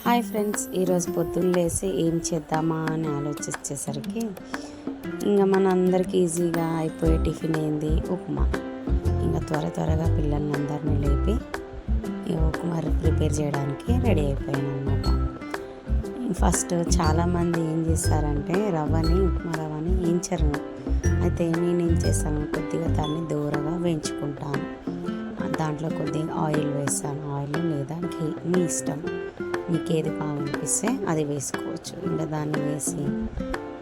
Hi friends, ఈరోజు పొద్దున్న లేసి ఏం చేద్దామా అని ఆలోచించేసరికి ఇంకా మన అందరికి ఈజీగా అయిపోయే టిఫిన్ ఏంది, ఉప్మా. ఇంకా త్వరగా పిల్లల్ని అందరినీ లేపి ఈ ఉప్మా ప్రిపేర్ చేయడానికి రెడీ అయిపోయాను అనమాట. ఫస్ట్ చాలామంది ఏం చేస్తారంటే ఉప్మా రవ్వని వేయించరు. అయితే నేను ఏం చేస్తాను, కొద్దిగా దాన్ని దూరగా వేయించుకుంటాను. దాంట్లో కొద్దిగా ఆయిల్ వేస్తాను, ఆయిల్ లేదా ఘీ, మీ ఇష్టం, మీకు ఏది బాగా అనిపిస్తే అది వేసుకోవచ్చు. ఇంకా దాన్ని వేసి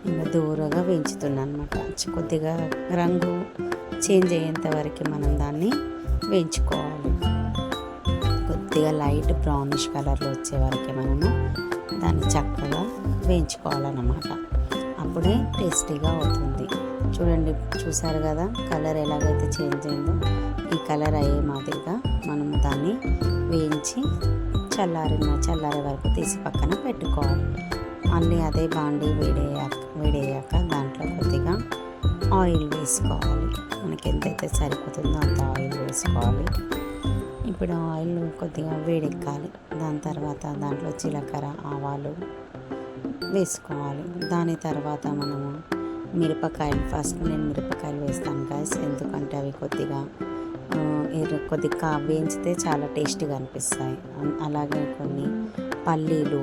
ఇంకా దూరగా వేయించుతున్నాను అనమాట. కొద్దిగా రంగు చేంజ్ అయ్యేంత వరకు మనం దాన్ని వేయించుకోవాలి. కొద్దిగా లైట్ బ్రౌనిష్ కలర్లో వచ్చే వరకు మనము దాన్ని చక్కగా వేయించుకోవాలన్నమాట. అప్పుడే టేస్టీగా అవుతుంది. చూసారు కదా కలర్ ఎలాగైతే చేంజ్ అయిందో, ఈ కలర్ అయ్యే మాదిరిగా మనము దాన్ని వేయించి చల్లారే వరకు తీసి పక్కన పెట్టుకోవాలి. మళ్ళీ అదే బాండీ వేడయ్యాక దాంట్లో కొద్దిగా ఆయిల్ వేసుకోవాలి. మనకి ఎంతైతే సరిపోతుందో అంత ఆయిల్ వేసుకోవాలి. ఇప్పుడు ఆయిల్ కొద్దిగా వేడెక్కాలి. దాని తర్వాత దాంట్లో జీలకర్ర, ఆవాలు వేసుకోవాలి. దాని తర్వాత మనము మిరపకాయలు, ఫస్ట్ నేను మిరపకాయలు వేస్తాను గాయస్, ఎందుకంటే అవి కొద్దిగా వేయించితే చాలా టేస్టీగా అనిపిస్తాయి. అలాగే కొన్ని పల్లీలు,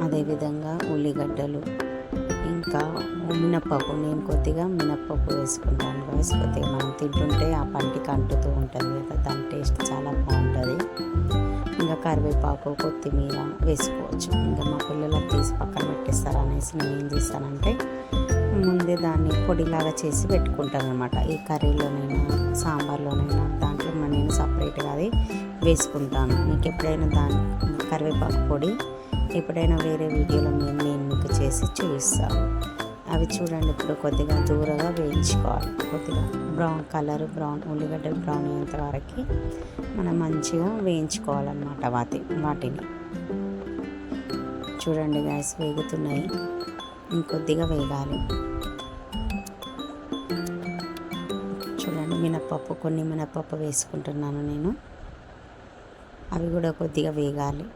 అదేవిధంగా ఉల్లిగడ్డలు, ఇంకా మినప్పప్పు. నేను కొద్దిగా మినప్పప్పు వేసుకుంటాను గాయస్. కొద్దిగా మనం తింటుంటే ఆ పంటికి అంటుతూ ఉంటుంది కదా, దాని టేస్ట్ చాలా బాగుంటుంది. ఇంకా కరివేపాకు, కొత్తిమీర వేసుకోవచ్చు. ఇంకా మా పిల్లలకు తీసి పక్కన పెట్టేస్తారు అనేసి నేను ఏం చేస్తానంటే ముందే దాన్ని పొడిలాగా చేసి పెట్టుకుంటాను అనమాట. ఈ కర్రీలోనైనా సాంబార్లోనైనా దాంట్లో నేను సపరేట్గా అది వేసుకుంటాను. మీకు ఎప్పుడైనా కరివేపాకు పొడి ఎప్పుడైనా వేరే వీడియోలో నేను మీకు చేసి చూపిస్తాను. అవి చూడండి, ఇప్పుడు కొద్దిగా దూరంగా వేయించుకోవాలి. కొద్దిగా బ్రౌన్ ఉల్లిగడ్డలు బ్రౌన్ అయ్యేంత వరకు మనం మంచిగా వేయించుకోవాలన్నమాట. వాటిని చూడండి గ్యాస్ వేగుతున్నాయి, ఇంకొద్దిగా వేగాలి. చూడండి, కొన్ని మినప్పప్పు వేసుకుంటున్నాను నేను. అవి కూడా కొద్దిగా వేగాలి.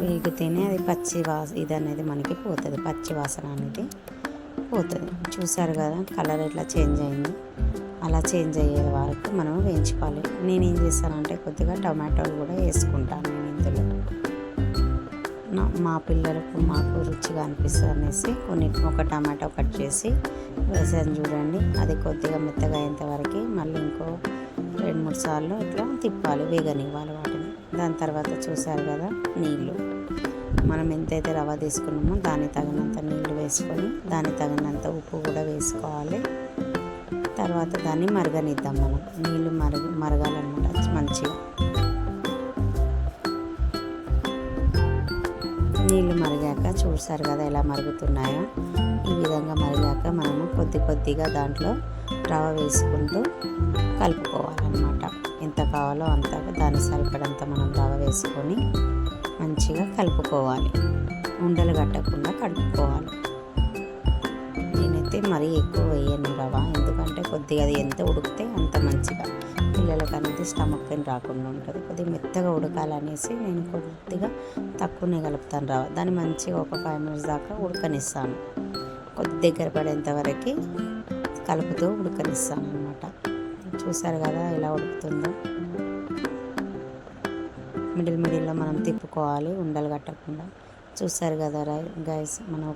వేగితేనే అది ఇది అనేది మనకి పోతుంది, పచ్చి వాసన అనేది పోతుంది. చూసారు కదా కలర్ ఎట్లా చేంజ్ అయింది. అలా చేంజ్ అయ్యే వరకు మనం వేయించుకోవాలి. నేను ఏం చేస్తానంటే కొద్దిగా టమాటోలు కూడా వేసుకుంటాను నేను ఇందులో. మా పిల్లలకు మాకు రుచిగా అనిపిస్తుంది అనేసి ఒక టమాటో కట్ చేసి వేసాను. చూడండి, అది కొద్దిగా మెత్తగా అయ్యేంత వరకు మళ్ళీ ఇంకో 2-3 సార్లు ఇట్లా తిప్పాలి, వేగనివ్వాలి వాటిని. దాని తర్వాత చూసారు కదా నీళ్ళు, మనం ఎంతైతే రవ్వ తీసుకున్నామో దానికి తగినంత నీళ్ళు వేసుకొని దానికి తగినంత ఉప్పు కూడా వేసుకోవాలి. తర్వాత దాన్ని మరగనిద్దాం. మనం నీళ్ళు మరగాలన్నమాట మంచిగా. నీళ్ళు మరిగాక చూసారు కదా ఎలా మరుగుతున్నాయో. ఈ విధంగా మరిగాక మనము కొద్దిగా దాంట్లో రవ్వ వేసుకుంటూ కలుపుకోవాలన్నమాట. ఎంత కావాలో అంత, దానికి సరిపడంత మనం రవ్వ వేసుకొని మంచిగా కలుపుకోవాలి. ఉండలు కట్టకుండా కలుపుకోవాలి. నేనైతే మరీ ఎక్కువ వేయను రవ్వ, ఎందుకంటే కొద్దిగా అది ఎంత ఉడికితే అంత మంచిగా పిల్లలకు అనేది స్టమక్ పెయిన్ రాకుండా ఉంటుంది. కొద్దిగా మెత్తగా ఉడకాలనేసి నేను కొద్దిగా తక్కువనే కలుపుతాను రవ్వ. దాన్ని మంచిగా ఒక 5 minutes దాకా ఉడకనిస్తాను. దగ్గర పడేంత వరకు కలుపుతూ ఉడకనిస్తాను అనమాట. చూసారు కదా ఎలా ఉడుకుతుందో. మిడిల్లో మనం తిప్పుకోవాలి ఉండలు కట్టకుండా. చూసారు కదా గైస్, మనం